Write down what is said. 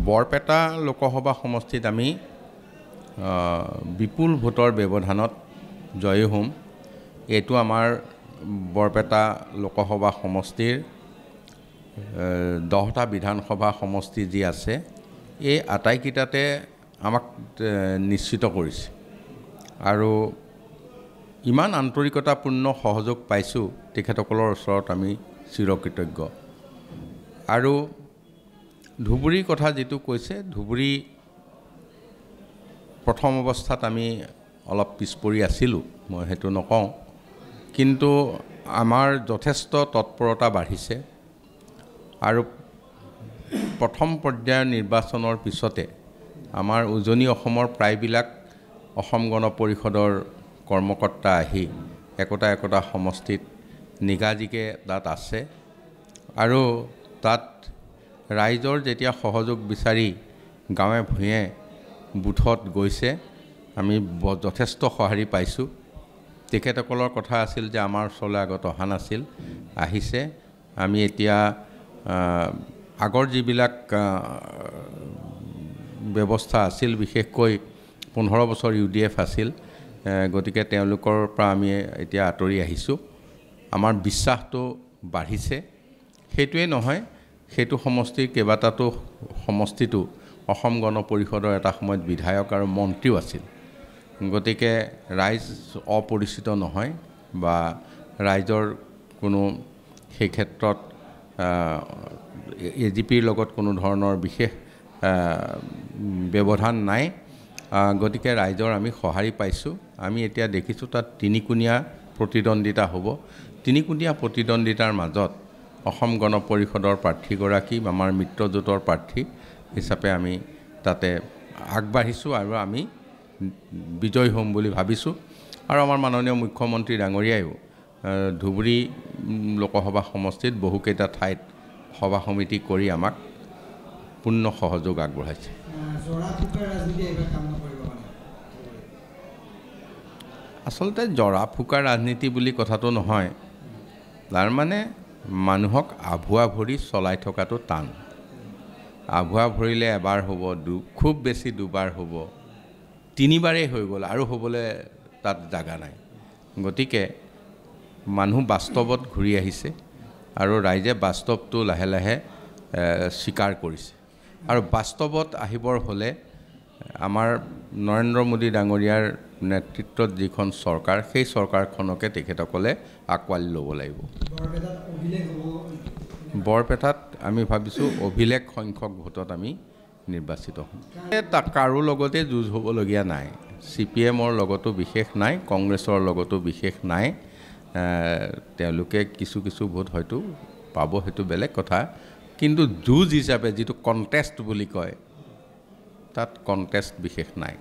বৰপেটা লোকসভা সমষ্টিত আমি বিপুল ভোটৰ ব্যৱধানত জয়ী হ'ম। এইটো আমাৰ বৰপেটা লোকসভা সমষ্টিৰ 10টা বিধানসভা সমষ্টি যি আছে এই আটাইকেইটাতে আমাক নিশ্চিত কৰিছে আৰু ইমান আন্তৰিকতাপূৰ্ণ সহযোগ পাইছোঁ তেখেতসকলৰ ওচৰত আমি চিৰকৃতজ্ঞ। আৰু ধুবুৰীৰ কথা যেটো কৈছে, ধুবুৰী প্ৰথম অৱস্থাত আমি অলপ পিছপৰি আছিলোঁ, মই হেতু নকওঁ, কিন্তু আমাৰ যথেষ্ট তৎপৰতা বাঢ়িছে আৰু প্ৰথম পৰ্যায়ৰ নিৰ্বাচনৰ পিছতে আমাৰ উজনি অসমৰ প্ৰায়বিলাক অসম গণ পৰিষদৰ কৰ্মকৰ্তা আহি একোটা সমষ্টিত নিগাজিকে তাত আছে আৰু তাত ৰাইজৰ যেতিয়া সহযোগ বিচাৰি গাঁৱে ভূঞে বুথত গৈছে, আমি যথেষ্ট সঁহাৰি পাইছোঁ। তেখেতসকলৰ কথা আছিল যে আমাৰ ওচৰলৈ আগত অহা নাছিল, আহিছে। আমি এতিয়া আগৰ যিবিলাক ব্যৱস্থা আছিল, বিশেষকৈ 15 বছৰ UDF আছিল, গতিকে তেওঁলোকৰ পৰা আমি এতিয়া আঁতৰি আহিছোঁ। আমাৰ বিশ্বাসটো বাঢ়িছে। সেইটোৱে নহয়, সেইটো সমষ্টিৰ কেইবাটাতো সমষ্টিটো অসম গণ পৰিষদৰ এটা সময়ত বিধায়ক আৰু মন্ত্ৰীও আছিল। গতিকে ৰাইজ অপৰিচিত নহয় বা ৰাইজৰ কোনো সেই ক্ষেত্ৰত AGPৰ লগত কোনো ধৰণৰ বিশেষ ব্যৱধান নাই। গতিকে ৰাইজৰ আমি সঁহাৰি পাইছোঁ। আমি এতিয়া দেখিছোঁ তাত তিনিকোণীয়া প্ৰতিদ্বন্দ্বিতা হ'ব। তিনিকোণীয়া প্ৰতিদ্বন্দ্বিতাৰ মাজত অসম গণ পৰিষদৰ প্ৰাৰ্থীগৰাকী আমাৰ মিত্ৰজোঁটৰ প্ৰাৰ্থী হিচাপে আমি তাতে আগবাঢ়িছোঁ আৰু আমি বিজয় হ'ম বুলি ভাবিছোঁ। আৰু আমাৰ মাননীয় মুখ্যমন্ত্ৰী ডাঙৰীয়ায়ো ধুবুৰী লোকসভা সমষ্টিত বহুকেইটা ঠাইত সভা সমিতি কৰি আমাক পূৰ্ণ সহযোগ আগবঢ়াইছে। আচলতে জৰা ফুকা ৰাজনীতি বুলি কথাটো নহয়, তাৰ মানে মানুহক আভুৱা ভৰি চলাই থকাটো টান। আভুৱা ভৰিলে এবাৰ হ'ব, খুব বেছি দুবাৰ হ'ব, তিনিবাৰেই হৈ গ'ল আৰু হ'বলৈ তাত জাগা নাই। গতিকে মানুহ বাস্তৱত ঘূৰি আহিছে আৰু ৰাইজে বাস্তৱটো লাহে লাহে স্বীকাৰ কৰিছে। আৰু বাস্তৱত আহিবৰ হ'লে আমাৰ নৰেন্দ্ৰ মোদী ডাঙৰীয়াৰ নেতৃত্বত যিখন চৰকাৰ, সেই চৰকাৰখনকে তেখেতসকলে আঁকোৱালি ল'ব লাগিব। বৰপেটাত আমি ভাবিছোঁ অভিলেখ সংখ্যক ভোটত আমি নিৰ্বাচিত হ'ম। কাৰো লগতে যুঁজ হ'বলগীয়া নাই। CPMৰ লগতো বিশেষ নাই, কংগ্ৰেছৰ লগতো বিশেষ নাই। তেওঁলোকে কিছু ভোট হয়তো পাব, সেইটো বেলেগ কথা, কিন্তু যুঁজ হিচাপে যিটো কণ্টেষ্ট বুলি কয়, তাত কণ্টেষ্ট বিশেষ নাই।